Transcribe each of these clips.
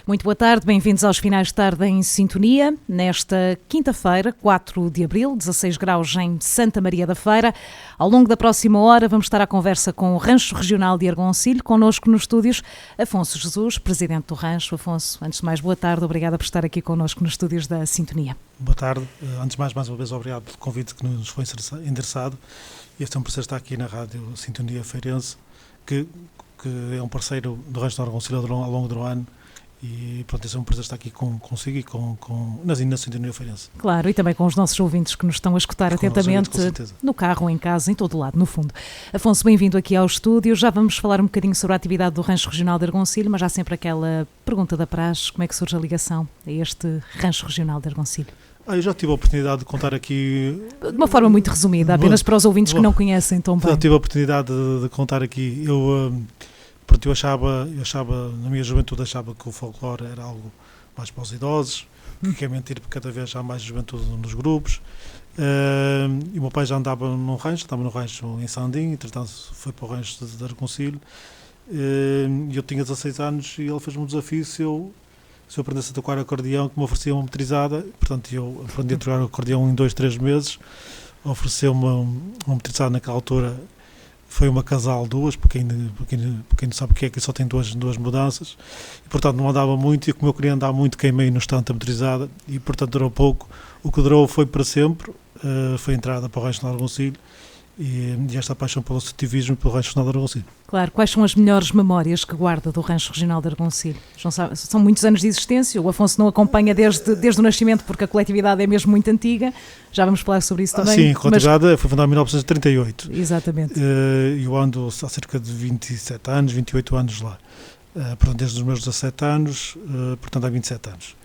Muito boa tarde, bem-vindos aos Finais de Tarde em Sintonia. Nesta quinta-feira, 4 de abril, 16 graus em Santa Maria da Feira. Ao longo da próxima hora vamos estar à conversa com o Rancho Regional de Argoncilho. Connosco nos estúdios, Afonso Jesus, presidente do Rancho. Afonso, antes de mais, boa tarde, obrigada por estar aqui connosco nos estúdios da Sintonia. Boa tarde, antes de mais uma vez obrigado pelo convite que nos foi endereçado. Este é um prazer estar aqui na Rádio Sintonia Feirense, que é um parceiro do Rancho de Argoncilho ao longo do ano. E pronto, é um prazer estar aqui consigo e na Sintonia Feirense. Claro, e também com os nossos ouvintes que nos estão a escutar atentamente no carro, em casa, em todo lado, no fundo. Afonso, bem-vindo aqui ao estúdio. Já vamos falar um bocadinho sobre a atividade do Rancho Regional de Argoncilho, mas já sempre aquela pergunta da praxe: como é que surge a ligação a este Rancho Regional de Argoncilho? Eu já tive a oportunidade de contar aqui... De uma forma muito resumida, apenas para os ouvintes que não conhecem tão bem. Já tive a oportunidade de contar aqui. Eu achava, na minha juventude, que o folclore era algo mais para os idosos, que é mentir, porque cada vez há mais juventude nos grupos. E o meu pai já estava no rancho em Sandim, entretanto foi para o rancho de Argoncilho. Eu tinha 16 anos e ele fez-me um desafio se eu aprendesse a tocar acordeão, que me oferecia uma motorizada. Portanto, eu aprendi a tocar acordeão em 2-3 meses. Ofereceu-me uma motorizada naquela altura. Foi uma casal duas, porque quem não sabe o que é, que só tem duas mudanças, e portanto não andava muito, e como eu queria andar muito, queimei no estante a motorizada, e portanto durou pouco. O que durou foi para sempre, foi a entrada para o Rancho de Argoncilho, e esta paixão pelo associativismo e pelo Rancho Regional de Argoncilho. Claro, quais são as melhores memórias que guarda do Rancho Regional de Argoncilho? São muitos anos de existência, o Afonso não acompanha desde o nascimento, porque a coletividade é mesmo muito antiga, já vamos falar sobre isso também. Sim, a coletividade foi fundada em 1938. Exatamente. Eu ando há cerca de 27 anos, 28 anos lá. Portanto, desde os meus 17 anos, portanto há 27 anos.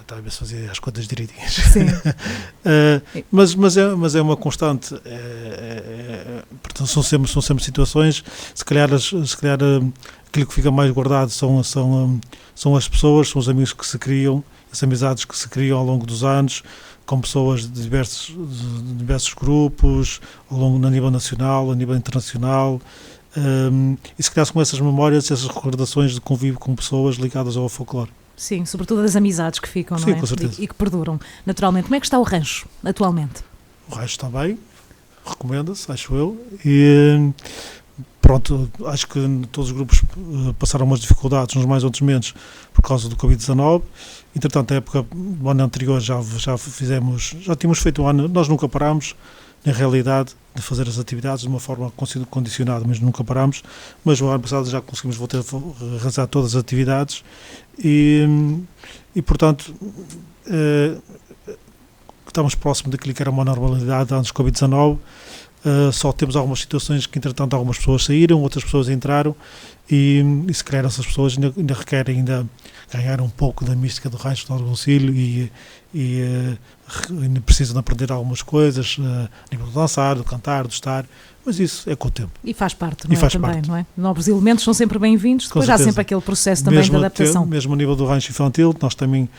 Estava a ver se fazia as contas direitinhas. Sim. Mas é uma constante. Portanto, são sempre situações. Se calhar aquilo que fica mais guardado são as pessoas, são os amigos que se criam, as amizades que se criam ao longo dos anos, com pessoas de diversos grupos, a nível nacional, a nível internacional. E se calhar são essas memórias, essas recordações de convívio com pessoas ligadas ao folclore. Sim, sobretudo as amizades que ficam, sim, não é? Com certeza. E que perduram, naturalmente. Como é que está o rancho, atualmente? O rancho está bem, recomenda-se, acho eu. E pronto, acho que todos os grupos passaram umas dificuldades, uns mais, outros menos, por causa do Covid-19. Entretanto, na época, no ano anterior, já tínhamos feito um ano, nós nunca parámos, na realidade, de fazer as atividades de uma forma condicionada, mas nunca parámos. Mas no ano passado já conseguimos voltar a realizar todas as atividades e portanto, estamos próximos daquilo que era uma normalidade antes do Covid-19. Só temos algumas situações que, entretanto, algumas pessoas saíram, outras pessoas entraram e se calhar essas pessoas ainda requerem ganhar um pouco da mística do Rancho de Argoncilho e ainda precisam de aprender algumas coisas a nível do dançar, do cantar, do estar, mas isso é com o tempo. E faz parte, não é? Novos elementos são sempre bem-vindos, depois há sempre aquele processo também de adaptação. Mesmo a nível do rancho infantil, nós também,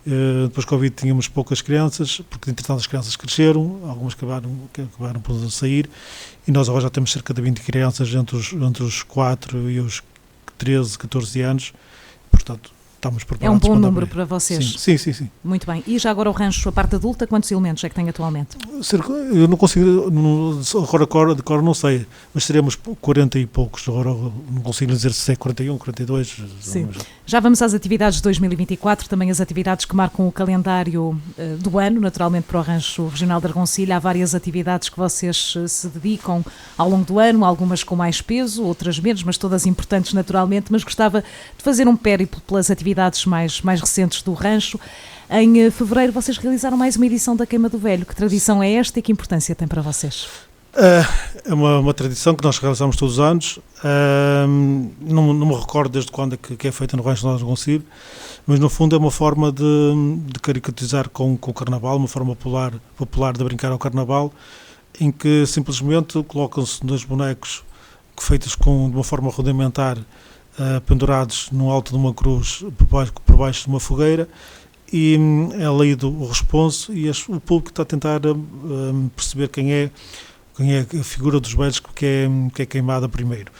depois do Covid, tínhamos poucas crianças, porque entretanto as crianças cresceram, algumas acabaram por sair, e nós agora já temos cerca de 20 crianças entre os 4 e os 13, 14 anos, portanto, estamos preparados. É um bom número para vocês. Sim. Muito bem. E já agora o rancho, a parte adulta, quantos elementos é que tem atualmente? Eu não consigo, agora de cor não sei, mas seremos 40 e poucos, agora não consigo dizer se é 41, 42. Sim. Já vamos às atividades de 2024, também as atividades que marcam o calendário do ano, naturalmente para o Rancho Regional de Argoncilho. Há várias atividades que vocês se dedicam ao longo do ano, algumas com mais peso, outras menos, mas todas importantes naturalmente, mas gostava de fazer um périplo pelas atividades mais recentes do rancho. Em fevereiro vocês realizaram mais uma edição da Queima do Velho. Que tradição é esta e que importância tem para vocês? É uma tradição que nós realizamos todos os anos. Não me recordo desde quando que é feita no Rancho de Argoncilho, mas no fundo é uma forma de caricaturizar com o Carnaval, uma forma popular de brincar ao Carnaval, em que simplesmente colocam-se dois bonecos feitos de uma forma rudimentar, pendurados no alto de uma cruz por baixo de uma fogueira, e é lido o responso e o público está a tentar perceber quem é a figura dos velhos que é queimada primeiro.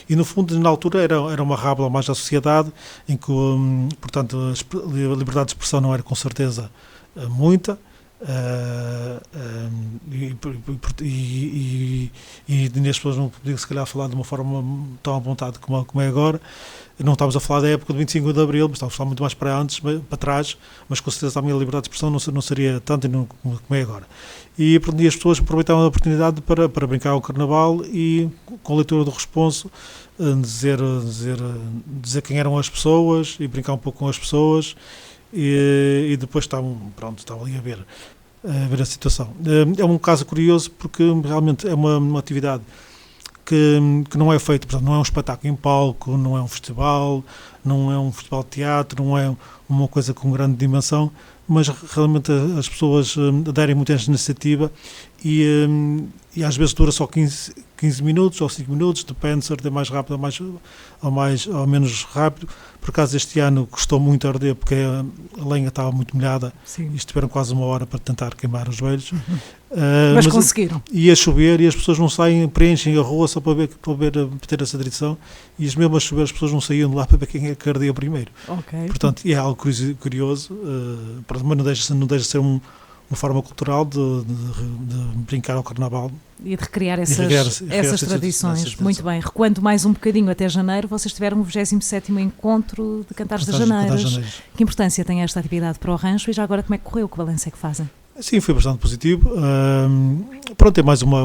E, no fundo, na altura, era uma rábula mais à sociedade, em que, portanto, a liberdade de expressão não era, com certeza, muita. E as pessoas não podiam, se calhar, falar de uma forma tão à vontade como é agora. Não estávamos a falar da época do 25 de Abril, mas estávamos a falar muito mais para trás, mas com certeza a minha liberdade de expressão não seria tanto como é agora. E as pessoas aproveitavam a oportunidade para brincar ao Carnaval e, com a leitura do responso, dizer quem eram as pessoas e brincar um pouco com as pessoas, e depois estavam ali a ver a situação. É um caso curioso porque realmente é uma atividade que não é feito, portanto, não é um espetáculo em palco, não é um festival de teatro, não é uma coisa com grande dimensão, mas realmente as pessoas aderem muito a esta iniciativa e às vezes dura só 15 minutos ou 5 minutos, depende se arder mais rápido ou menos rápido. Por acaso este ano custou muito a arder porque a lenha estava muito molhada. Sim. E estiveram quase uma hora para tentar queimar os joelhos. Mas conseguiram. Ia chover e as pessoas não saem, preenchem a rua só para ter essa tradição, e mesmo a chover as pessoas não saíam de lá para ver quem é que ardia primeiro. Okay. Portanto, é algo curioso, mas não deixa de ser uma forma cultural de brincar ao Carnaval. E de recriar essas tradições. Muito bem. Recuando mais um bocadinho até janeiro, vocês tiveram o 27º Encontro de Cantares das Janeiras. Que importância tem esta atividade para o rancho e já agora como é que correu? Que balanço é que fazem? Sim, foi bastante positivo. É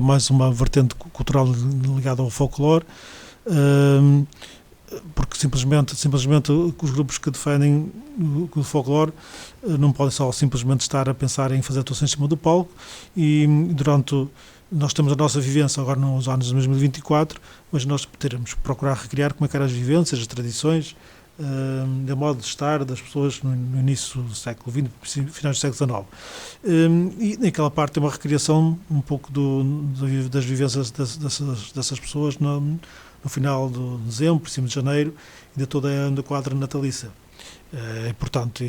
mais uma vertente cultural ligada ao folclore, porque simplesmente os grupos que defendem o folclore não podem só simplesmente estar a pensar em fazer atuações em cima do palco, e nós temos a nossa vivência agora nos anos de 2024, mas nós teremos que procurar recriar como é que eram as vivências, as tradições, do modo de estar das pessoas no início do século XX, finais do século XIX. E naquela parte tem uma recriação um pouco das vivências dessas pessoas no final de dezembro, por cima de janeiro, ainda toda a quadra natalícia. Portanto,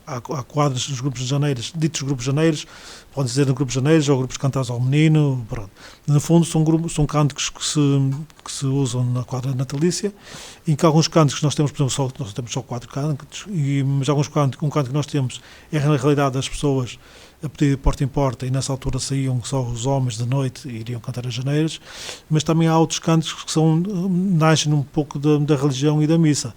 há quadros dos grupos de janeiros, ditos grupos de janeiros, podem dizer de grupos de janeiros ou grupos cantados ao menino, pronto. No fundo são cânticos que se usam na quadra natalícia, em que alguns cânticos nós temos, por exemplo, nós temos só 4 cânticos, mas alguns cânticos, um cântico que nós temos é na realidade das pessoas a pedir de porta em porta, e nessa altura saíam só os homens de noite e iriam cantar as janeiras, mas também há outros cânticos que nascem um pouco da religião e da missa,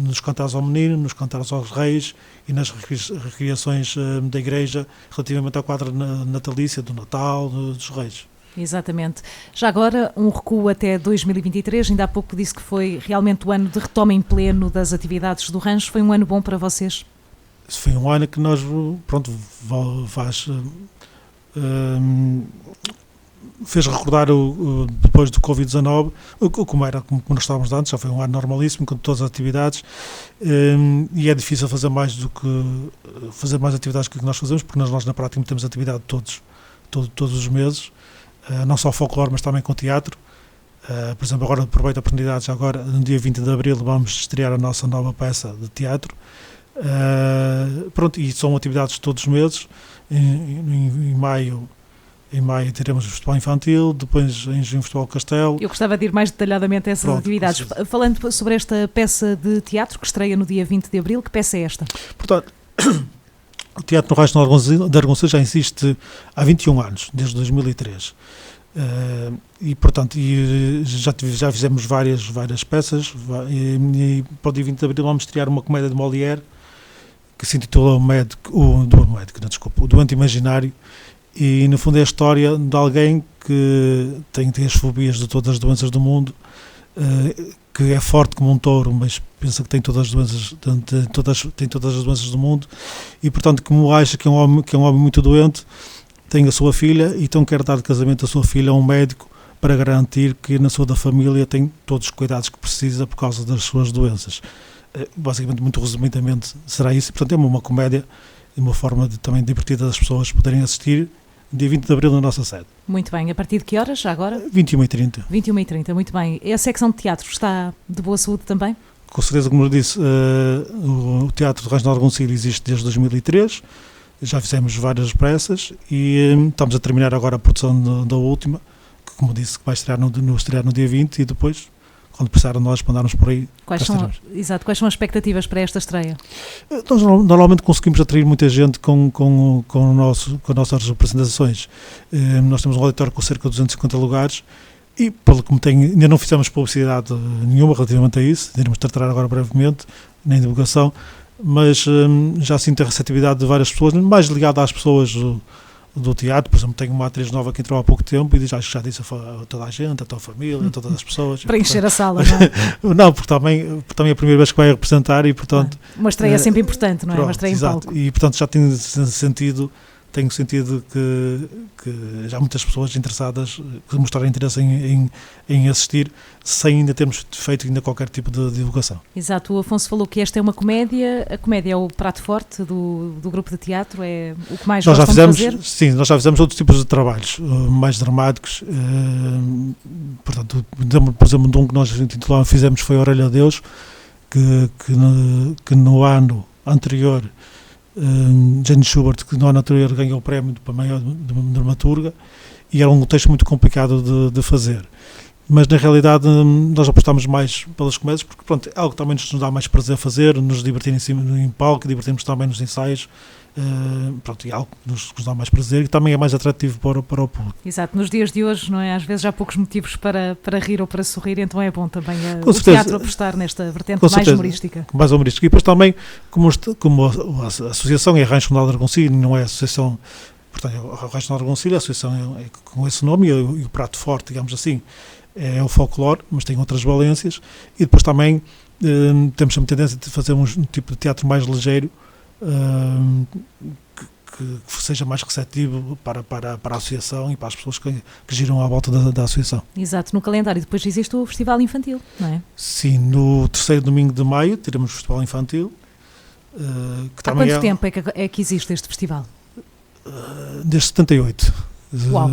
nos cantares ao menino, nos cantares aos reis e nas recriações da igreja relativamente à quadra natalícia do Natal, dos reis. Exatamente. Já agora, um recuo até 2023, ainda há pouco disse que foi realmente o ano de retoma em pleno das atividades do rancho. Foi um ano bom para vocês? Foi um ano que nós, fez recordar depois do Covid-19, como nós estávamos antes, já foi um ano normalíssimo, com todas as atividades, e é difícil fazer mais atividades que nós fazemos, porque nós na prática temos atividade todos os meses, não só folclore, mas também com teatro. Por exemplo, agora aproveito a oportunidade, já agora, no dia 20 de Abril, vamos estrear a nossa nova peça de teatro. E são atividades todos os meses. Em maio teremos o Festival Infantil, depois em junho o Festival Castelo. Eu gostava de ir mais detalhadamente a essas atividades. Falando sobre esta peça de teatro que estreia no dia 20 de Abril, que peça é esta? Portanto, o Teatro no Rancho de Argoncilha já existe há 21 anos, desde 2003. Já fizemos várias peças, e para o dia 20 de Abril vamos estrear uma comédia de Molière que se intitula O Doente Imaginário, e no fundo é a história de alguém que tem as fobias de todas as doenças do mundo, que é forte como um touro, mas pensa que tem todas as doenças do mundo, e portanto, como acha que é um homem muito doente, tem a sua filha, e então quer dar de casamento a sua filha a um médico para garantir que na sua família tem todos os cuidados que precisa por causa das suas doenças. Basicamente, muito resumidamente, será isso. Portanto, é uma comédia, uma forma também divertida das pessoas poderem assistir dia 20 de Abril na nossa sede. Muito bem. A partir de que horas, já agora? 21h30. 21h30, muito bem. E a secção de teatro está de boa saúde também? Com certeza, como eu disse, o Teatro do Rancho de Argoncilha existe desde 2003, já fizemos várias peças e estamos a terminar agora a produção da última, que, como disse, vai estrear no dia 20, e depois quando precisar de nós, para andarmos por aí. Quais são as expectativas para esta estreia? Nós normalmente conseguimos atrair muita gente com as nossas representações. Nós temos um auditório com cerca de 250 lugares e, pelo que me tenho, ainda não fizemos publicidade nenhuma relativamente a isso, iremos tratar agora brevemente, nem divulgação, mas já sinto a receptividade de várias pessoas, mais ligada às pessoas do teatro. Por exemplo, tenho uma atriz nova que entrou há pouco tempo e diz, acho que já disse a toda a gente, a tua família, a todas as pessoas. Para encher a sala, não é? Não, porque também é a primeira vez que vai representar e, portanto... Uma estreia é sempre importante, não é? Pronto, uma estreia em palco. E, portanto, já tenho sentido que já há muitas pessoas interessadas que mostraram interesse em assistir, sem ainda termos feito ainda qualquer tipo de divulgação. Exato, o Afonso falou que esta é uma comédia. A comédia é o prato forte do grupo de teatro, é o que mais gostam de fazer? Sim, nós já fizemos outros tipos de trabalhos, mais dramáticos. Portanto, por exemplo, um que nós fizemos foi a Orelha a Deus, que no ano anterior Jenny Schubert, que no ano anterior ganhou o prémio para maior dramaturga, e era um texto muito complicado de fazer, mas na realidade nós apostamos mais pelas comédias, porque pronto, é algo que também nos dá mais prazer fazer, nos divertir em palco, divertirmos também nos ensaios. Pronto, é algo que nos dá mais prazer e também é mais atrativo para o público. Exato, nos dias de hoje, não é? Às vezes há poucos motivos para rir ou para sorrir, então é bom também o teatro apostar nesta vertente mais humorística. Mais humorística. E depois também, como a associação é Rancho Nacional de Argoncilho, não é a associação, portanto, a Rancho Nacional de Argoncilho, a associação é com esse nome e o prato forte, digamos assim, é o folclore, mas tem outras valências, e depois também temos sempre tendência de fazer um tipo de teatro mais ligeiro, que seja mais receptivo para a associação e para as pessoas que giram à volta da associação. Exato, no calendário depois existe o Festival Infantil, não é? Sim, no terceiro domingo de maio teremos o Festival Infantil. Há quanto tempo é que existe este festival? Desde 78,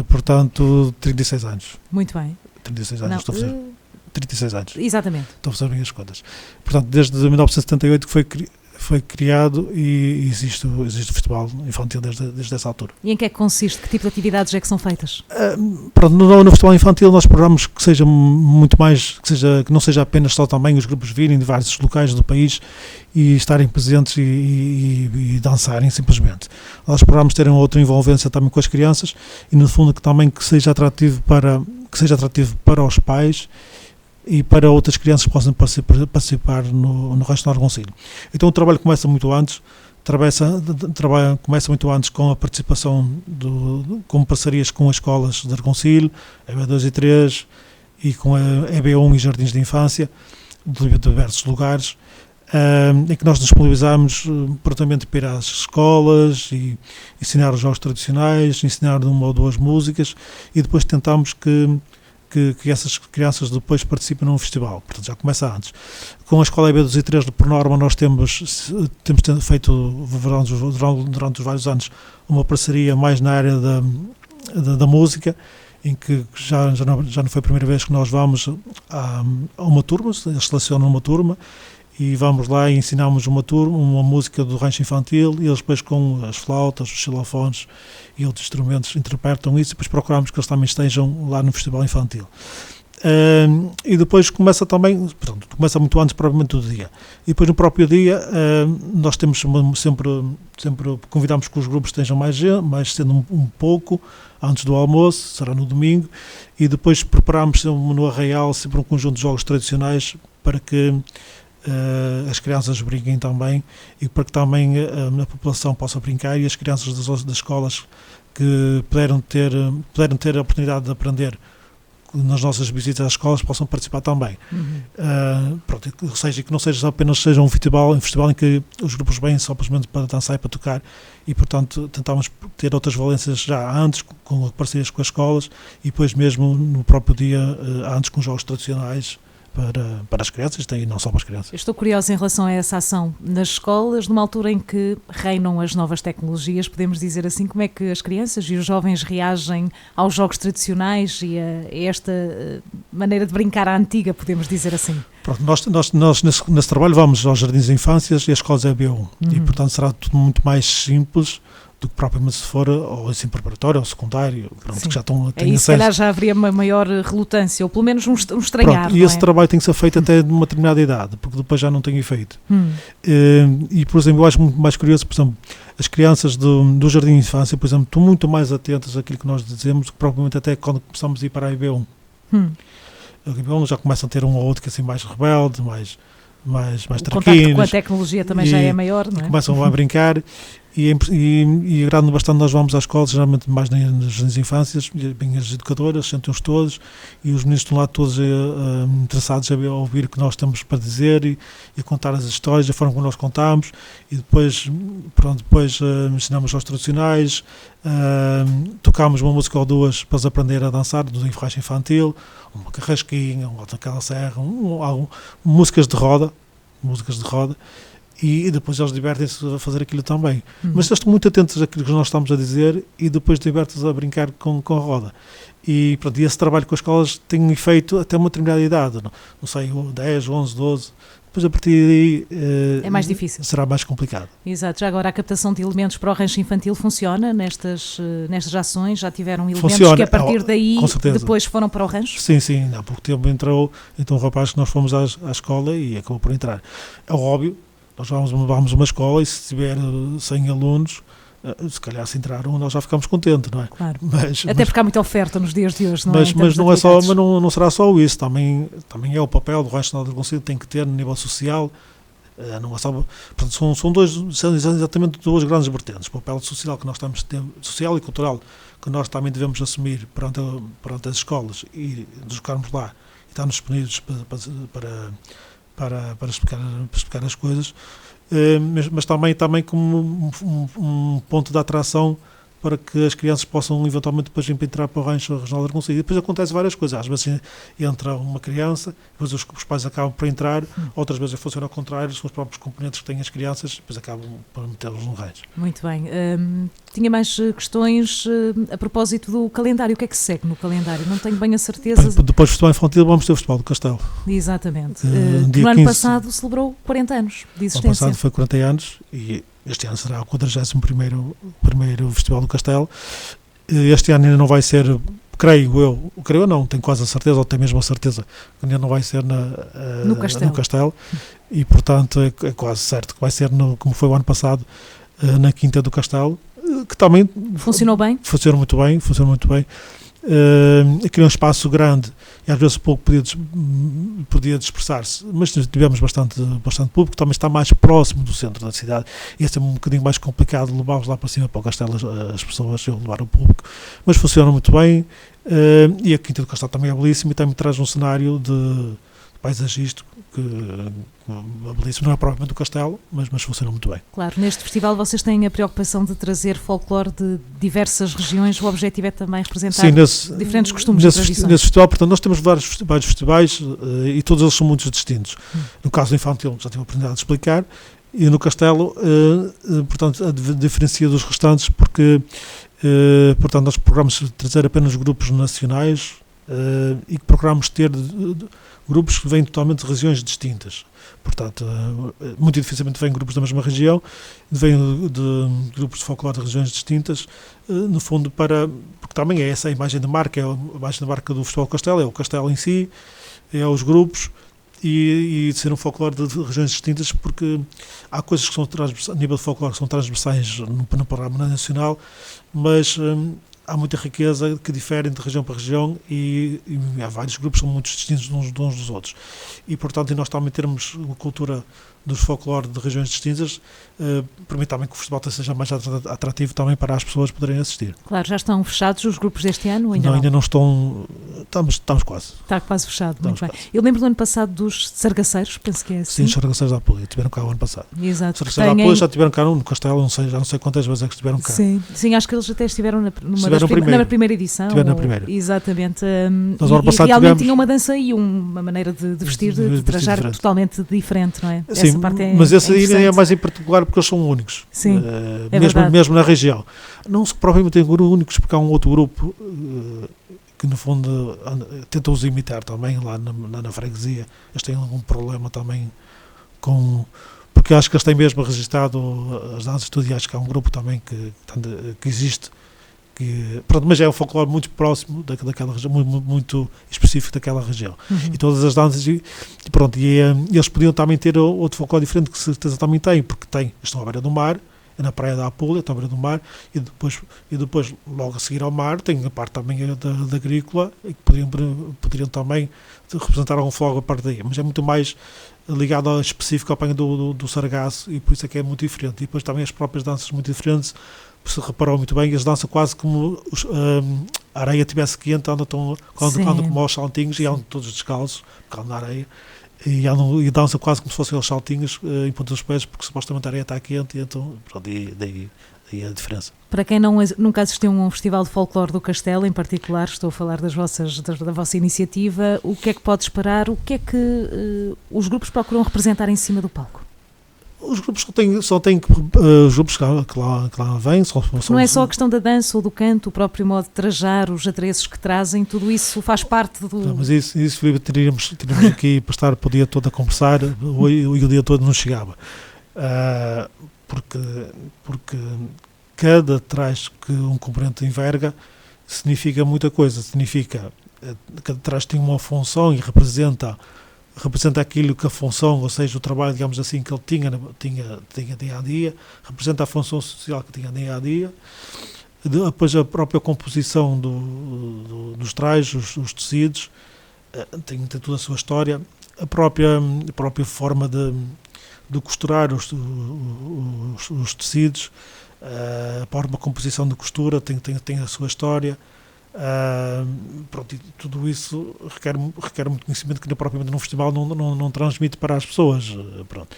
portanto 36 anos. Muito bem. 36 anos, estou a fazer 36 anos. Exatamente. Estou a fazer bem as contas. Portanto, desde 1978 que foi criado e existe o Festival Infantil desde essa altura. E em que é que consiste? Que tipo de atividades é que são feitas? Pronto, no Festival Infantil nós programamos que seja muito mais, que não seja apenas só também os grupos virem de vários locais do país e estarem presentes e dançarem simplesmente. Nós programamos ter uma outra envolvência também com as crianças e no fundo que seja atrativo para os pais e para outras crianças que possam participar no Rancho de Argoncilho. Então o trabalho começa muito antes, começa muito antes com a participação com parcerias com as escolas de Argoncilho, EB2 e 3, e com a EB1 e Jardins de Infância, de diversos lugares, em que nós disponibilizamos prontamente para ir às escolas e ensinar os jogos tradicionais, ensinar uma ou duas músicas, e depois tentamos que essas crianças depois participem num festival. Portanto, já começa antes. Com a Escola EB2 e 3, por norma, nós temos feito durante os vários anos uma parceria mais na área da música, em que já não foi a primeira vez que nós vamos a uma turma, eles selecionam uma turma, e vamos lá e ensinamos uma música do rancho infantil, e eles depois com as flautas, os xilofones e outros instrumentos interpretam isso, e depois procuramos que eles também estejam lá no Festival Infantil. E depois começa muito antes provavelmente do dia. E depois no próprio dia nós temos sempre convidamos que os grupos estejam mais cedo um pouco, antes do almoço, será no domingo, e depois preparamos no arraial sempre um conjunto de jogos tradicionais para que as crianças brinquem também e para que também a população possa brincar, e as crianças das escolas que puderam ter a oportunidade de aprender nas nossas visitas às escolas possam participar também. Ou seja, que não seja apenas um festival em que os grupos vêm simplesmente para dançar e para tocar, e portanto tentamos ter outras valências já antes, com parcerias com as escolas, e depois mesmo no próprio dia antes com jogos tradicionais para as crianças e não só para as crianças. Estou curiosa em relação a essa ação nas escolas, numa altura em que reinam as novas tecnologias, podemos dizer assim, como é que as crianças e os jovens reagem aos jogos tradicionais e a esta maneira de brincar à antiga, podemos dizer assim? Pronto, nós nesse trabalho vamos aos jardins de infâncias e às escolas EB1, e portanto será tudo muito mais simples do que propriamente se for ao ensino preparatório, ao secundário, pronto, que já têm aí acesso. Se calhar já haveria uma maior relutância, ou pelo menos um estranhar. Pronto, e esse trabalho tem que ser feito até de uma determinada idade, porque depois já não tem efeito. E, por exemplo, eu acho muito mais curioso, por exemplo, as crianças do jardim de infância, por exemplo, estão muito mais atentas àquilo que nós dizemos, do que propriamente até quando começamos a ir para a IB1. A IB1 já começam a ter um ou outro que é assim mais rebelde, mais traquinas. Com a tecnologia também já é maior, não é? Começam a brincar e agrada-me bastante. Nós vamos às escolas, geralmente mais nas jardins de infâncias, bem as educadoras, sentam-os todos e os meninos estão lá todos interessados a ouvir o que nós temos para dizer e a contar as histórias, da forma como nós contamos, e depois ensinamos aos tradicionais, tocámos uma música ou duas para eles aprenderem a dançar, do enferragem infantil, uma carrasquinha, uma aquela serra, músicas de roda, e depois eles divertem-se a fazer aquilo também. Mas eles estão muito atentos àquilo que nós estamos a dizer e depois divertem-se a brincar com a roda. E, pronto, e esse trabalho com as escolas tem um efeito até uma determinada idade, não sei, 10, 11, 12. Depois a partir daí é mais difícil. Será mais complicado. Exato. Já agora a captação de elementos para o rancho infantil funciona nestas ações? Já tiveram elementos que a partir daí depois foram para o rancho? Sim. Há pouco tempo entrou então um rapaz que nós fomos à escola e acabou por entrar. É óbvio, nós vamos a uma escola e se tiver 100 alunos, se calhar se entrar nós já ficamos contentes, não é? Claro. Até porque há muita oferta nos dias de hoje, não é? Mas não é só, mas não será só isso, também é o papel do Rancho Nacional de Argoncilha, tem que ter no nível social, não é só, portanto, são exatamente duas grandes vertentes, o papel social que nós temos, social e cultural, que nós também devemos assumir perante as escolas e deslocarmos lá e estarmos disponíveis para explicar as coisas, mas também como um ponto de atração para que as crianças possam eventualmente depois entrar para o Rancho Regional de Argoncilha. E depois acontece várias coisas, às vezes entra uma criança, depois os pais acabam por entrar, outras vezes funciona ao contrário, são os próprios componentes que têm as crianças, depois acabam por metê-los no rancho. Muito bem. Tinha mais questões a propósito do calendário. O que é que se segue no calendário? Não tenho bem a certeza. Depois do Futebol Infantil vamos ter o Futebol do Castelo. Exatamente. No ano passado celebrou 40 anos de existência. No ano passado foi 40 anos e este ano será o 41º Festival do Castelo. Este ano ainda não vai ser, creio eu não, tenho quase a certeza, ou tenho mesmo a certeza, que ainda não vai ser no Castelo. E, portanto, é quase certo que vai ser, como foi o ano passado, na Quinta do Castelo, que também funcionou bem. Funcionou muito bem. Aqui é um espaço grande e às vezes um pouco podia dispersar-se, mas tivemos bastante público, também está mais próximo do centro da cidade e este é um bocadinho mais complicado levá-los lá para cima para o Castelo, as pessoas levar o público, mas funciona muito bem. E a Quinta do Castelo também é belíssima e também traz um cenário de paisagístico que belíssimo, não é propriamente do Castelo, mas funciona muito bem. Vários. Neste festival vocês têm a preocupação de trazer folclore de diversas regiões, o objetivo é também representar diferentes costumes e tradições. Nesse festival, portanto, nós temos vários festivais e todos eles são muito distintos. No caso do infantil, já tive a oportunidade de explicar, e no Castelo, portanto, a diferencia dos restantes, porque, portanto, nós procuramos trazer apenas grupos nacionais e que procuramos ter grupos que vêm totalmente de regiões distintas. Portanto, muito dificilmente vêm grupos da mesma região, vêm de grupos de folclore de regiões distintas, no fundo, porque também é essa a imagem de marca, é a imagem de marca do Festival do Castelo, é o Castelo em si, é os grupos, e ser um folclore de regiões distintas, porque há coisas que são a nível de folclore que são transversais no panorama nacional, mas há muita riqueza que diferem de região para região e há vários grupos que são muito distintos uns dos outros. E, portanto, nós também termos uma cultura dos folclore de regiões distintas, permite também que o festival seja mais atrativo também para as pessoas poderem assistir. Claro, já estão fechados os grupos deste ano? Ainda não estão, estamos quase. Está quase fechado, muito bem. Eu lembro do ano passado dos sargaceiros, penso que é assim. Sim, os sargaceiros da Apulia, tiveram cá o ano passado. Exato. Os sargaceiros da Apulia já tiveram cá no Castelo, já não sei quantas vezes é que estiveram cá. Sim, acho que eles até estiveram na primeira edição. Estiveram na primeira. Exatamente. Nós, ano passado, realmente tinha uma dança e uma maneira de vestir, de trajar totalmente diferente, não é? Sim, essa parte mas esse aí é mais em particular porque eles são únicos. Sim, mesmo na região. Não se propriamente únicos, porque há um outro grupo que no fundo tenta os imitar também lá na freguesia. Eles têm algum problema também porque porque acho que eles têm mesmo registado as danças tudo, e acho que há um grupo também que existe, pronto, mas é um folclore muito próximo daquela região, muito específico daquela região. E todas as danças, pronto, eles podiam também ter outro folclore diferente, que certeza também têm, porque estão à beira do mar, é na praia da Apúlia, estão à beira do mar, e depois logo a seguir ao mar, tem a parte também da agrícola, e que poderiam também representar algum folclore a parte daí, mas é muito mais ligado ao específico ao apanho do sargaço, e por isso é que é muito diferente. E depois também as próprias danças muito diferentes, se reparou muito bem, eles dançam quase como a areia estivesse quente, andam como aos saltinhos, e andam todos descalços, porque andam na areia, e dançam quase como se fossem os saltinhos em ponta dos pés, porque supostamente a areia está quente, e então, pronto, daí a diferença. Para quem nunca assistiu a um festival de folclore do Castelo, em particular, estou a falar da vossa iniciativa, o que é que pode esperar? O que é que os grupos procuram representar em cima do palco? Os grupos só têm que os grupos que lá vêm não é só a questão da dança ou do canto, o próprio modo de trajar, os adereços que trazem, tudo isso faz parte do... Não, mas isso teríamos aqui para estar o dia todo a conversar, e o dia todo não chegava, porque cada traje que um componente enverga significa muita coisa, cada traje tem uma função e representa aquilo que a função, ou seja, o trabalho, digamos assim, que ele tinha dia a dia, representa a função social que tinha dia a dia. Depois a própria composição dos trajes, os tecidos, tem toda a sua história, a própria forma de costurar os tecidos, a própria composição de costura tem a sua história. Pronto, e tudo isso requer muito conhecimento que propriamente num festival não transmite para as pessoas, pronto.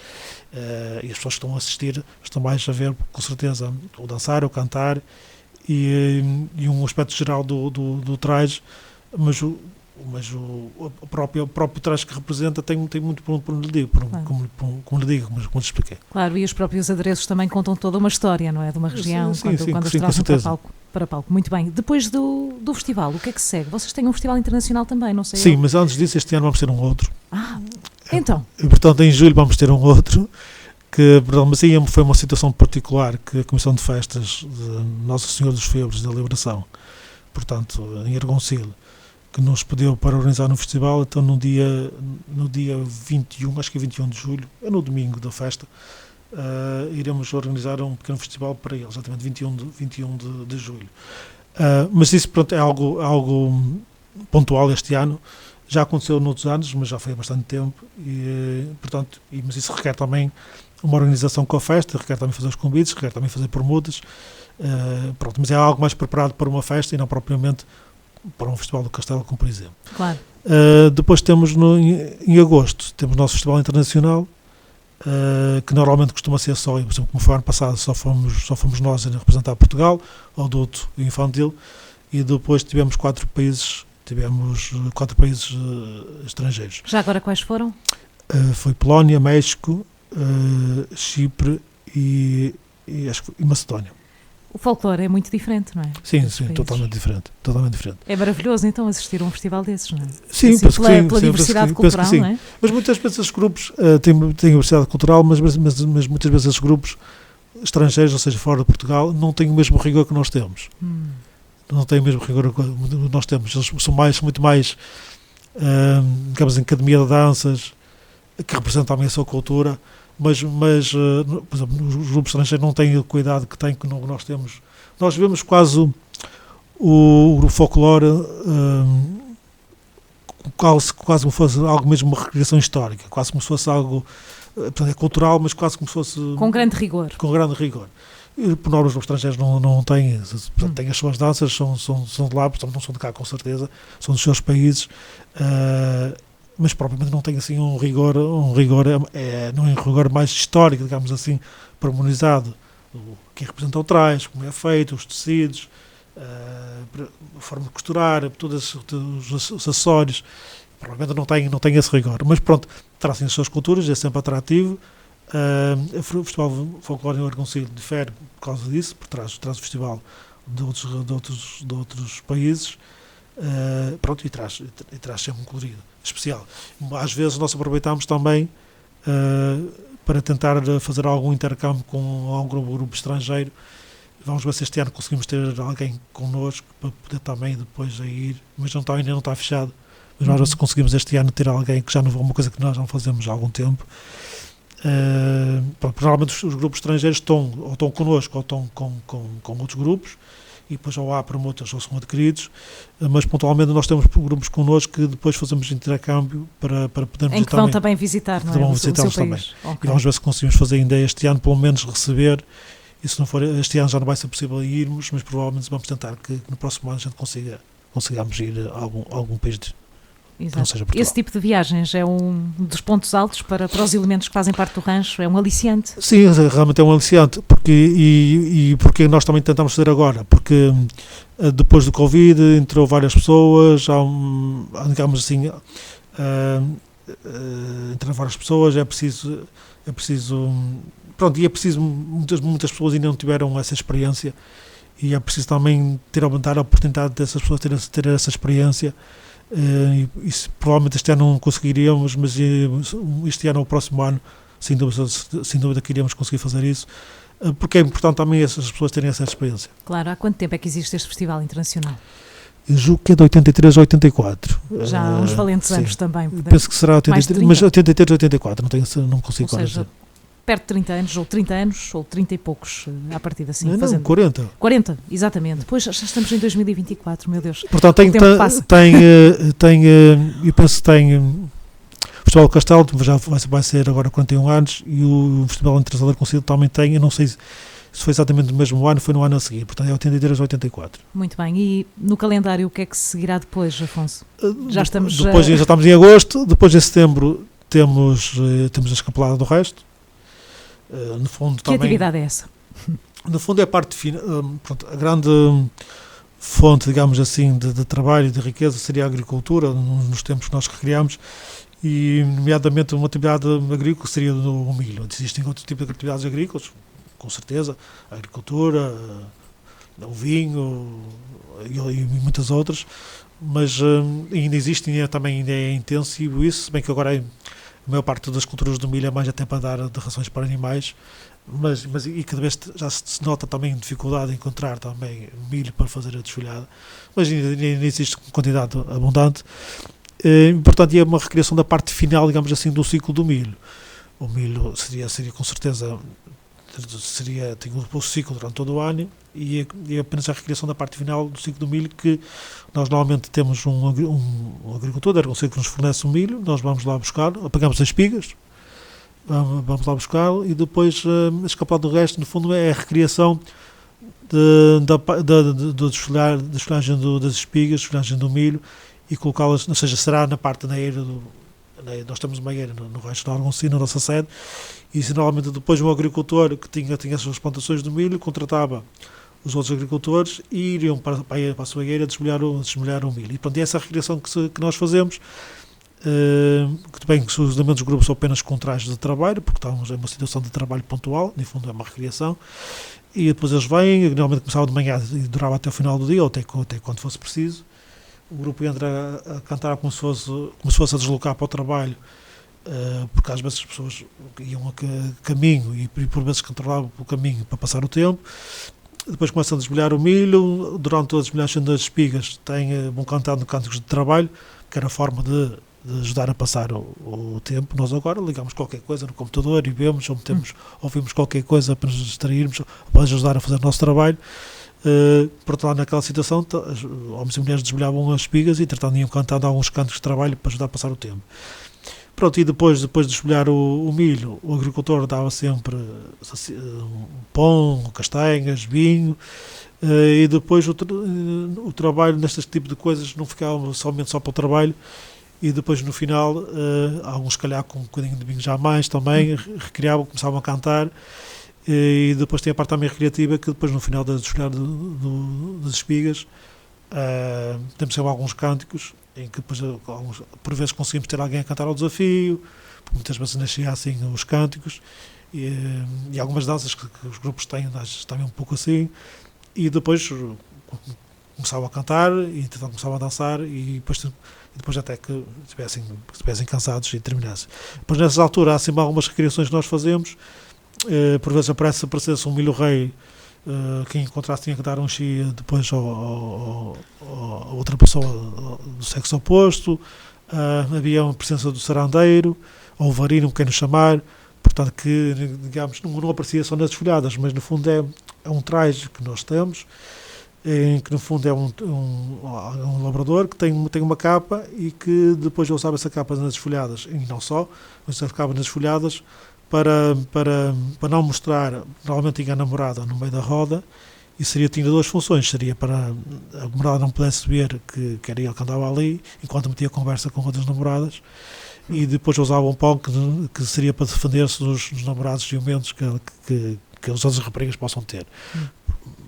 E as pessoas que estão a assistir estão mais a ver, com certeza, o dançar, o cantar e um aspecto geral do traje, mas o próprio traje que representa tem muito por onde lhe digo, como lhe expliquei. Claro, e os próprios adereços também contam toda uma história, não é? De uma região, quando as trazem para palco. Muito bem. Depois do festival, o que é que se segue? Vocês têm um festival internacional também, não sei? Sim, mas antes disso, este ano vamos ter um outro. Então? E, portanto, em julho vamos ter um outro, mas aí foi uma situação particular, que a Comissão de Festas de Nossa Senhora dos Febres da Liberação, portanto, em Argoncilho, que nos pediu para organizar um festival. Então no dia 21, acho que é 21 de julho, é no domingo da festa, iremos organizar um pequeno festival para eles, exatamente 21 de julho. Mas isso, pronto, é algo pontual este ano, já aconteceu noutros anos, mas já foi há bastante tempo, mas isso requer também uma organização com a festa, requer também fazer os convites, requer também fazer permutas, mas é algo mais preparado para uma festa e não propriamente para um festival do Castelo, como por exemplo. Claro. Depois temos em agosto, temos o nosso festival internacional, que normalmente costuma ser só, por exemplo, como foi ano passado, só fomos nós a representar Portugal, ao adulto e infantil, e depois tivemos quatro países estrangeiros. Já agora quais foram? Foi Polónia, México, Chipre e Macedónia. O folclore é muito diferente, não é? Sim, totalmente diferente. É maravilhoso então assistir a um festival desses, não é? Sim, assim, pela diversidade cultural, não é? Mas muitas vezes esses grupos têm diversidade cultural, mas muitas vezes esses grupos estrangeiros, ou seja, fora de Portugal, não têm o mesmo rigor que nós temos. Não têm o mesmo rigor que nós temos. Eles são muito mais, digamos, academia de danças, que representam também a sua cultura, mas por exemplo, os grupos estrangeiros não têm o cuidado que nós temos. Nós vemos quase o folclore quase como se fosse algo mesmo, uma recriação histórica, quase como se fosse algo, portanto, é cultural, mas quase como se fosse... Com grande rigor. E, por norma, os estrangeiros não têm, portanto, têm as suas danças, são de lá, portanto, não são de cá com certeza, são dos seus países, mas propriamente não tem assim um rigor não é um rigor mais histórico, digamos assim, pormenorizado, o que representa o traje, como é feito, os tecidos, a forma de costurar, todos os acessórios, provavelmente não tem esse rigor, mas pronto, trazem as suas culturas, é sempre atrativo. O Festival Folclore em Argoncilho difere por causa disso, por trás o festival de outros países, pronto, e traz sempre um colorido especial. Às vezes nós aproveitamos também para tentar fazer algum intercâmbio com algum grupo estrangeiro. Vamos ver se este ano conseguimos ter alguém connosco para poder também depois ir, mas ainda não está fechado. Mas vamos ver se conseguimos este ano ter alguém que já não uma coisa que nós não fazemos há algum tempo. Normalmente os grupos estrangeiros estão connosco ou estão com outros grupos, e depois ou há promotas ou são adquiridos, mas pontualmente nós temos grupos connosco que depois fazemos intercâmbio para podermos em que vão também visitar, não é? Vão visitá-los também. Okay. E vamos ver se conseguimos fazer ainda este ano, pelo menos receber, e se não for este ano já não vai ser possível irmos, mas provavelmente vamos tentar que no próximo ano a gente consigamos ir a algum país que não seja Portugal. Esse tipo de viagens é um dos pontos altos para os elementos que fazem parte do rancho, é um aliciante? Sim, realmente é um aliciante, porque nós também tentamos fazer agora, porque depois do Covid entrou várias pessoas, digamos assim, entraram várias pessoas, é preciso pronto, e é preciso, muitas pessoas ainda não tiveram essa experiência, e é preciso também dar a oportunidade dessas pessoas terem essa experiência. Isso provavelmente este ano não conseguiríamos, mas este ano ou o próximo ano sem dúvida que iríamos conseguir fazer isso, porque é importante também essas pessoas terem essa experiência. Claro. Há quanto tempo é que existe este festival internacional? Eu julgo que é de 83 a 84. Já há uns valentes anos também. Penso que será 83, mas 83 a 84, não consigo agora dizer. Perto de 30 anos, ou 30 anos, ou 30 e poucos, à partida assim. Não, 40. 40, exatamente. Depois já estamos em 2024, meu Deus. Portanto, eu penso que tem o Festival do Castelo, já vai ser agora 41 anos, e o Festival Internacional da Conselho também tem, eu não sei se foi exatamente no mesmo ano, foi no ano a seguir, portanto é 83 a 84. Muito bem, e no calendário o que é que seguirá depois, Afonso? Já estamos em agosto, depois em setembro temos a Escapulada do Resto. No fundo, que também, atividade é essa? No fundo é a parte a grande fonte, digamos assim, de trabalho e de riqueza seria a agricultura, nos tempos que nós recriamos, e nomeadamente uma atividade agrícola seria o milho. Existem outros tipos de atividades agrícolas, com certeza, a agricultura, o vinho e muitas outras, mas ainda existe, ainda é intensivo isso, se bem que agora a maior parte das culturas do milho é mais até para dar de rações para animais, mas cada vez já se nota também dificuldade em encontrar também milho para fazer a desfolhada, mas ainda existe quantidade abundante. Portanto, é uma recriação da parte final, digamos assim, do ciclo do milho. O milho seria com certeza, tem o ciclo durante todo o ano, e é apenas a recriação da parte final do ciclo do milho, que nós normalmente temos um agricultor que nos fornece o milho, nós vamos lá buscar, apagamos as espigas, vamos lá buscá-lo, e depois a Escapulada do Resto, no fundo, é a recriação da desfolhagem das espigas, desfolhagem do milho, e colocá-las, ou seja, será na parte da eira nós temos uma eira no Rancho de Argoncilha, na nossa sede, e normalmente depois um agricultor que tinha essas plantações do milho contratava os outros agricultores e iriam para a sua eira desmolhar o milho. E pronto, é essa a recriação que nós fazemos, que bem que os elementos do grupo são apenas com trajes de trabalho, porque estamos em uma situação de trabalho pontual, no fundo é uma recriação, e depois eles vêm, normalmente começava de manhã e durava até o final do dia, ou até quando fosse preciso. O grupo entra a cantar como se fosse a deslocar para o trabalho, porque às vezes as pessoas iam a caminho e por vezes controlavam o caminho para passar o tempo. Depois começam a desmolhar o milho, durante a desmolhagem das espigas vão cantando cânticos de trabalho, que era a forma de ajudar a passar o tempo. Nós agora ligamos qualquer coisa no computador e vemos, ou ouvimos qualquer coisa para nos distrairmos, para ajudar a fazer o nosso trabalho. Por outro lado, naquela situação, homens e mulheres desmolhavam as espigas e tratando iam cantando alguns cantos de trabalho para ajudar a passar o tempo. Pronto, e depois de desfolhar o milho, o agricultor dava sempre pão, castanhas, vinho, e depois o trabalho nestes tipos de coisas não ficava somente só para o trabalho, e depois no final, alguns se calhar com um bocadinho de vinho já mais também, recriavam, começavam a cantar. E depois tem a parte também recreativa, que depois no final da desfolhar das espigas temos sempre alguns cânticos em que depois por vezes conseguimos ter alguém a cantar ao desafio, porque muitas vezes nascia assim os cânticos, e algumas danças que os grupos têm também um pouco assim, e depois começavam a cantar e então começavam a dançar e depois até que estivessem cansados e terminassem. Depois nessas alturas há sempre algumas recriações que nós fazemos, por vezes aparecesse um milho rei, quem encontrasse tinha que dar um chi depois a outra pessoa do sexo oposto, havia uma presença do sarandeiro, ou o varino, como quer nos chamar, portanto que, digamos, não aparecia só nas desfolhadas, mas no fundo é um traje que nós temos, em que no fundo é um labrador que tem uma capa e que depois eu usava essa capa nas desfolhadas, e não só, mas eu ficava nas desfolhadas para não mostrar, normalmente tinha a namorada no meio da roda, e tinha duas funções, seria para a namorada não pudesse ver que era ele que andava ali, enquanto metia conversa com outras namoradas, e depois eu usava um pão que seria para defender-se dos namorados ciumentos que as outras raparigas possam ter.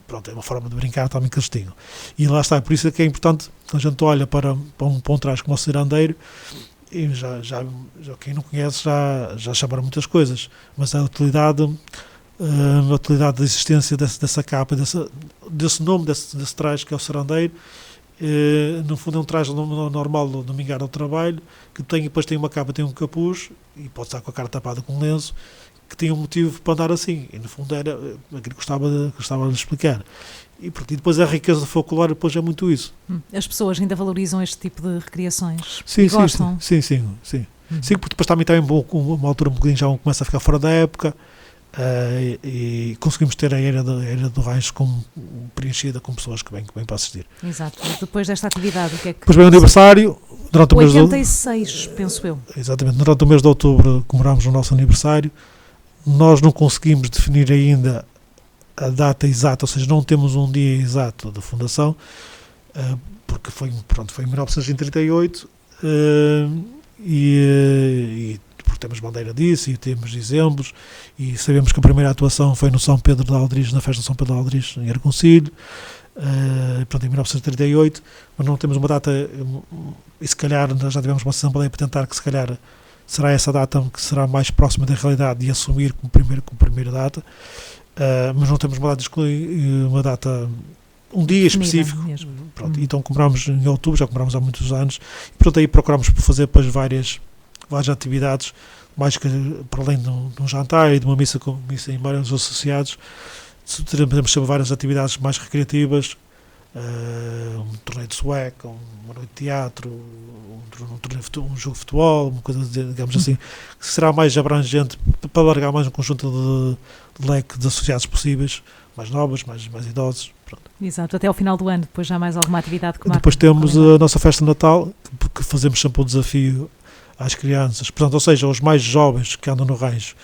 Pronto, é uma forma de brincar também que eles tinham. E lá está, por isso é que é importante, quando a gente olha para um traje como o cirandeiro, e já quem não conhece já chamaram muitas coisas, mas a utilidade da existência dessa capa, desse nome, desse traje que é o cirandeiro, no fundo é um traje normal do mingar ao trabalho, que depois tem uma capa, tem um capuz, e pode estar com a cara tapada com um lenço, que tinha um motivo para andar assim, e no fundo era aquilo que gostava de explicar. E depois a riqueza do folclore depois é muito isso. As pessoas ainda valorizam este tipo de recriações? Sim, gostam? Sim. Sim, porque depois também uma altura um bocadinho já começa a ficar fora da época, e conseguimos ter a era do Rancho preenchida com pessoas que vêm para assistir. Exato. E depois desta atividade, o que é que... Depois vem o aniversário, durante o mês de 86, penso eu. Exatamente, durante o mês de outubro comemoramos o nosso aniversário. Nós não conseguimos definir ainda a data exata, ou seja, não temos um dia exato da fundação, porque foi em 1938, e porque temos bandeira disso e temos exemplos, e sabemos que a primeira atuação foi no São Pedro de Aldriz, na festa de São Pedro de Aldriz, em Argoncilho, em 1938, mas não temos uma data, e se calhar nós já tivemos uma assembleia para tentar que se calhar será essa data que será mais próxima da realidade e assumir como primeira data, mas não temos uma data, um dia específico. Pronto, então compramos em outubro, já compramos há muitos anos, e portanto aí procuramos fazer depois várias atividades, mais que para além de um jantar e de uma missa em vários associados, teremos sempre várias atividades mais recreativas, um torneio de sueca, uma noite de teatro, um jogo de futebol, uma coisa, digamos assim, que será mais abrangente para alargar mais um conjunto de leque de associados possíveis, mais novos, mais idosos. Pronto. Exato, até ao final do ano, depois já mais alguma atividade que marca. Depois temos a nossa festa de Natal, que fazemos sempre um desafio às crianças, portanto, ou seja, os mais jovens que andam no Rancho.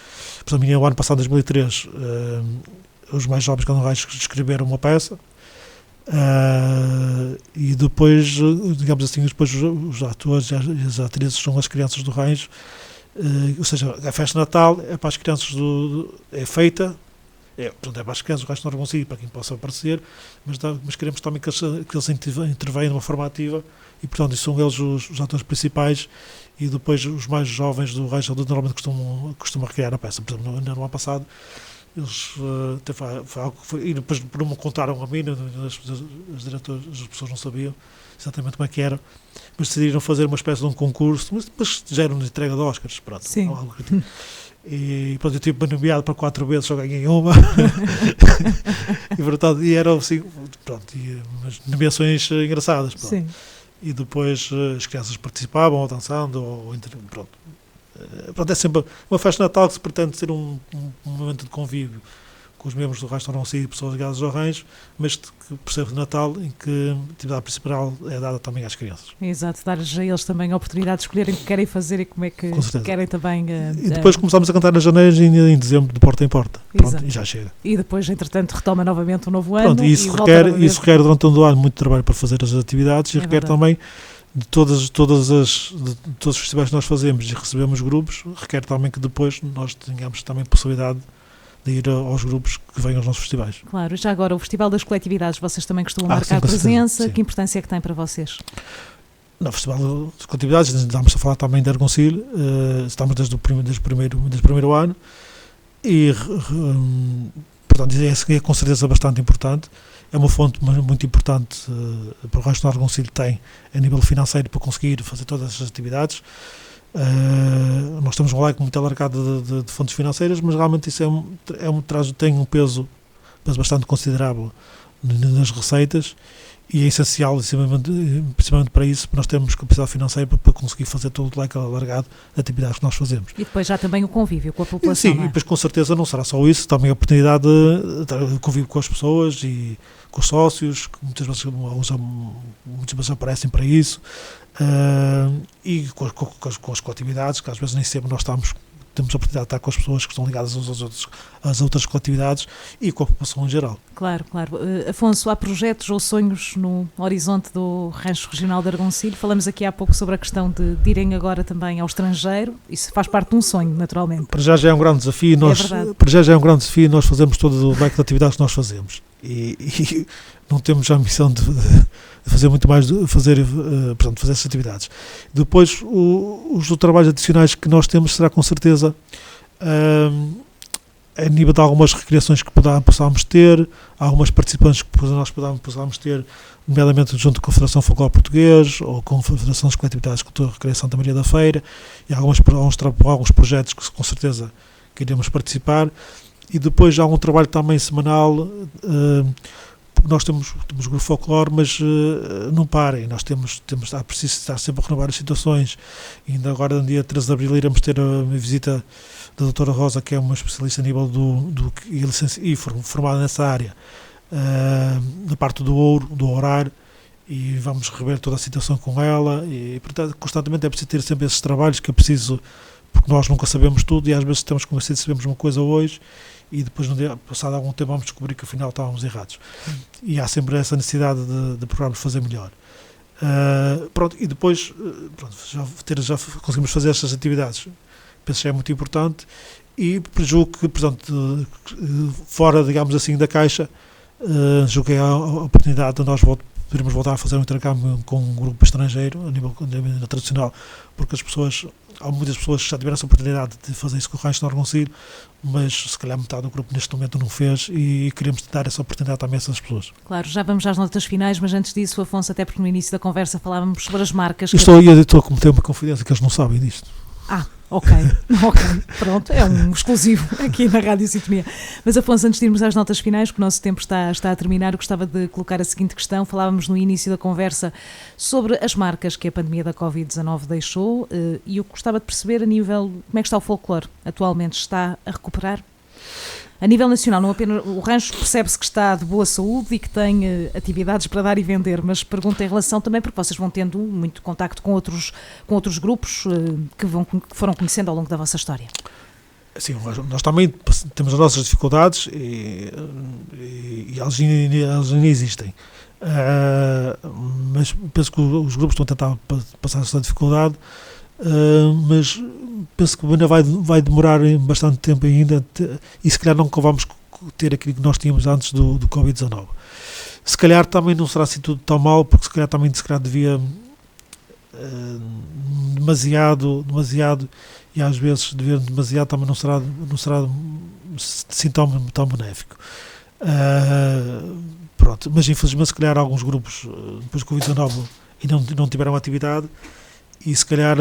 Por exemplo, o ano passado, 2003, os mais jovens que andam no Rancho escreveram uma peça, e depois, digamos assim, depois os atores e as atrizes são as crianças do Rancho, ou seja, a festa de Natal é para as crianças é feita, portanto, é para as crianças do Rancho não conseguir, para quem possa aparecer, mas queremos também que eles intervenham de uma forma ativa, e portanto são eles os atores principais, e depois os mais jovens do Rancho normalmente costumam recriar a peça. Por exemplo, no ano passado eles foi algo que foi, e depois por me contaram a mim, os diretores, as pessoas não sabiam exatamente como é que era, mas decidiram fazer uma espécie de um concurso, mas já era uma entrega de Oscars, pronto, algo que e pronto, eu tive nomeado para 4 vezes, só ganhei uma. e eram assim, pronto, umas nomeações engraçadas, pronto. Sim. E depois as crianças participavam, ou dançando, pronto, é sempre uma festa de Natal que se pretende ser um momento de convívio com os membros do Rancho e pessoas ligadas ao Rancho, mas que por ser de Natal, em que a atividade principal é dada também às crianças. Exato, dar-lhes a eles também a oportunidade de escolherem o que querem fazer e como é que querem também... E depois começámos a cantar nas janeiras em dezembro, de porta em porta. Pronto, e já chega. E depois, entretanto, retoma novamente um novo ano. Pronto, e isso requer durante todo o ano muito trabalho para fazer as atividades, e requer também de todos os festivais que nós fazemos e recebemos grupos, requer também que depois nós tenhamos também possibilidade de ir aos grupos que vêm aos nossos festivais. Claro, já agora o Festival das Coletividades, vocês também costumam marcar presença, que importância é que tem para vocês? No Festival das Coletividades, estamos a falar também de Argoncilho, estamos desde o primeiro ano, e portanto é com certeza bastante importante, é uma fonte muito importante para o Rancho do Argoncilho, tem a nível financeiro para conseguir fazer todas essas atividades. Nós temos um leque muito alargado de fontes financeiras, mas realmente isso tem um peso bastante considerável nas receitas, e é essencial, principalmente para isso, nós temos capacidade financeira para conseguir fazer todo o leque alargado de atividades que nós fazemos. E depois já também o convívio com a população. Sim, e depois com certeza não será só isso, também a oportunidade de convívio com as pessoas e com os sócios, que muitas vezes aparecem para isso, e com as coletividades, que às vezes nem sempre nós temos a oportunidade de estar com as pessoas que estão ligadas às outras coletividades e com a população em geral. Claro. Afonso, há projetos ou sonhos no horizonte do Rancho Regional de Argoncilho? Falamos aqui há pouco sobre a questão de irem agora também ao estrangeiro. Isso faz parte de um sonho, naturalmente. Para já é um grande desafio. Nós fazemos todo o leque de atividades que nós fazemos. E não temos já a missão de fazer muito mais, fazer essas atividades. Depois, os trabalhos adicionais que nós temos será com certeza a nível de algumas recriações que possamos ter, algumas participantes que nós possamos ter, nomeadamente junto com a Federação Folclore Português ou com a Federação das Coletividades de Cultura e Recreação Santa Maria da Feira, e alguns projetos que com certeza que iremos participar. E depois há um trabalho também semanal, porque nós temos grupo folclore, mas não parem, nós é preciso estar sempre a renovar as situações. E ainda agora, no dia 13 de abril, iremos ter a visita da doutora Rosa, que é uma especialista a nível e formada nessa área, na parte do ouro, do ourar, e vamos rever toda a situação com ela, e portanto, constantemente é preciso ter sempre esses trabalhos, que é preciso, porque nós nunca sabemos tudo, e às vezes estamos convencidos que sabemos uma coisa hoje, e depois, passado algum tempo, vamos descobrir que afinal estávamos errados. E há sempre essa necessidade de procurarmos fazer melhor. E depois, já conseguimos fazer estas atividades, penso que é muito importante, e julgo que, portanto, fora, digamos assim, da caixa, julgo que é a oportunidade de nós podermos voltar a fazer um intercâmbio com um grupo estrangeiro, a nível tradicional, porque há muitas pessoas que já tiveram essa oportunidade de fazer isso com o Rancho do Argoncilho, mas se calhar metade do grupo neste momento não fez, e queremos dar essa oportunidade também a essas pessoas. Claro, já vamos às notas finais, mas antes disso, Afonso, até porque no início da conversa falávamos sobre as marcas. Estou a cometer uma confidência que eles não sabem disto. Ok, pronto, é um exclusivo aqui na Rádio Sintonia. Mas, Afonso, antes de irmos às notas finais, porque o nosso tempo está a terminar, eu gostava de colocar a seguinte questão. Falávamos no início da conversa sobre as marcas que a pandemia da Covid-19 deixou, e eu gostava de perceber a nível, como é que está o folclore atualmente? Está a recuperar? A nível nacional, não apenas o rancho percebe-se que está de boa saúde e que tem atividades para dar e vender, mas pergunto em relação também, porque vocês vão tendo muito contacto com outros grupos que foram conhecendo ao longo da vossa história. Sim, nós também temos as nossas dificuldades e elas ainda existem. Mas penso que os grupos estão a tentar passar essa dificuldade, mas penso que ainda vai demorar bastante tempo ainda, e se calhar nunca vamos ter aquilo que nós tínhamos antes do Covid-19. Se calhar também não será assim tudo tão mal, porque se calhar devia demasiado, e às vezes dever demasiado também não será assim tão benéfico. Mas infelizmente se calhar alguns grupos depois do Covid-19 ainda não tiveram atividade, e se calhar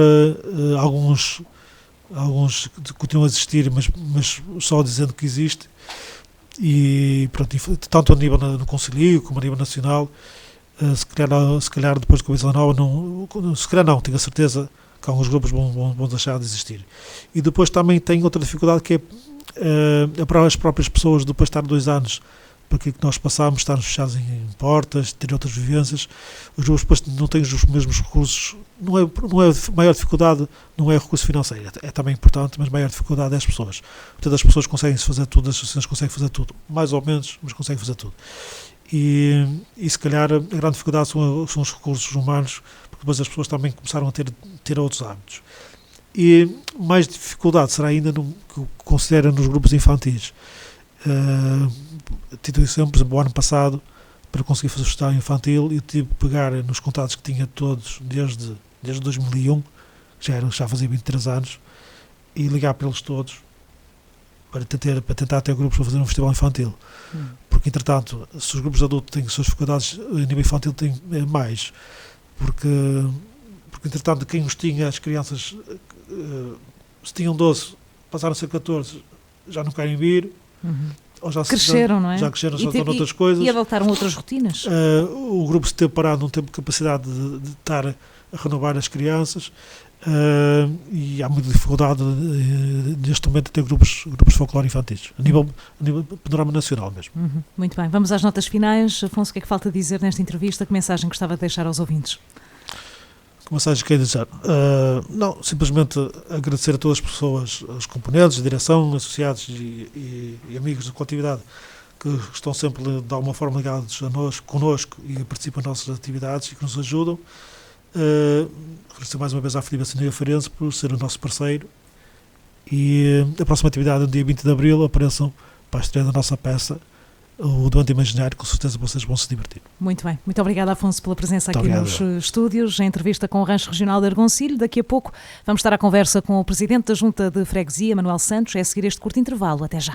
alguns continuam a existir, mas só dizendo que existe, e tanto a nível no Conselho como a nível nacional, se calhar depois do Covid-19 tenho a certeza que alguns grupos vão deixar de existir. E depois também tem outra dificuldade, que é as próprias pessoas, depois de estar 2 anos para aquilo que nós passamos, estarmos fechados em portas, ter outras vivências, os grupos depois não têm os mesmos recursos. Não é maior dificuldade, não é o recurso financeiro, é também importante, mas a maior dificuldade é as pessoas. Portanto, as pessoas conseguem fazer tudo, as associações conseguem fazer tudo, mais ou menos, mas conseguem fazer tudo. E se calhar a grande dificuldade são os recursos humanos, porque depois as pessoas também começaram a ter outros hábitos. E mais dificuldade será ainda no que considera nos grupos infantis. Tive exemplo, por exemplo, o ano passado, para conseguir fazer o estágio infantil, eu tive que pegar nos contatos que tinha todos desde 2001, já fazia 23 anos, e ligar para eles todos para tentar ter grupos para fazer um festival infantil. porque entretanto, se os grupos de adultos têm as suas faculdades, a nível infantil tem mais, porque entretanto quem os tinha, as crianças, se tinham 12, passaram a ser 14, já não querem vir, ou já cresceram, não é? Já cresceram, já estão noutras coisas. E adotaram outras rotinas. O grupo se teve parado, não teve capacidade de estar a renovar as crianças, e há muita dificuldade neste momento de ter grupos de folclore infantis, a nível panorama nacional mesmo. Muito bem, vamos às notas finais. Afonso, o que é que falta dizer nesta entrevista? Que mensagem gostava de deixar aos ouvintes? Que mensagem quero deixar? Não, simplesmente agradecer a todas as pessoas, os componentes, a direção, associados e amigos da coletividade que estão sempre de alguma forma ligados connosco e participam das nossas atividades e que nos ajudam. Agradecer mais uma vez à Filipe Assinaria Farense por ser o nosso parceiro, e a próxima atividade, no dia 20 de Abril, apareçam para a estreia da nossa peça, o Doente Imaginário, com certeza vocês vão se divertir. Muito bem, muito obrigada, Afonso, pela presença Muito aqui obrigado. nos estúdios, em entrevista com o Rancho Regional de Argoncilho. Daqui a pouco vamos estar à conversa com o Presidente da Junta de Freguesia, Manuel Santos. É a seguir este curto intervalo. Até já.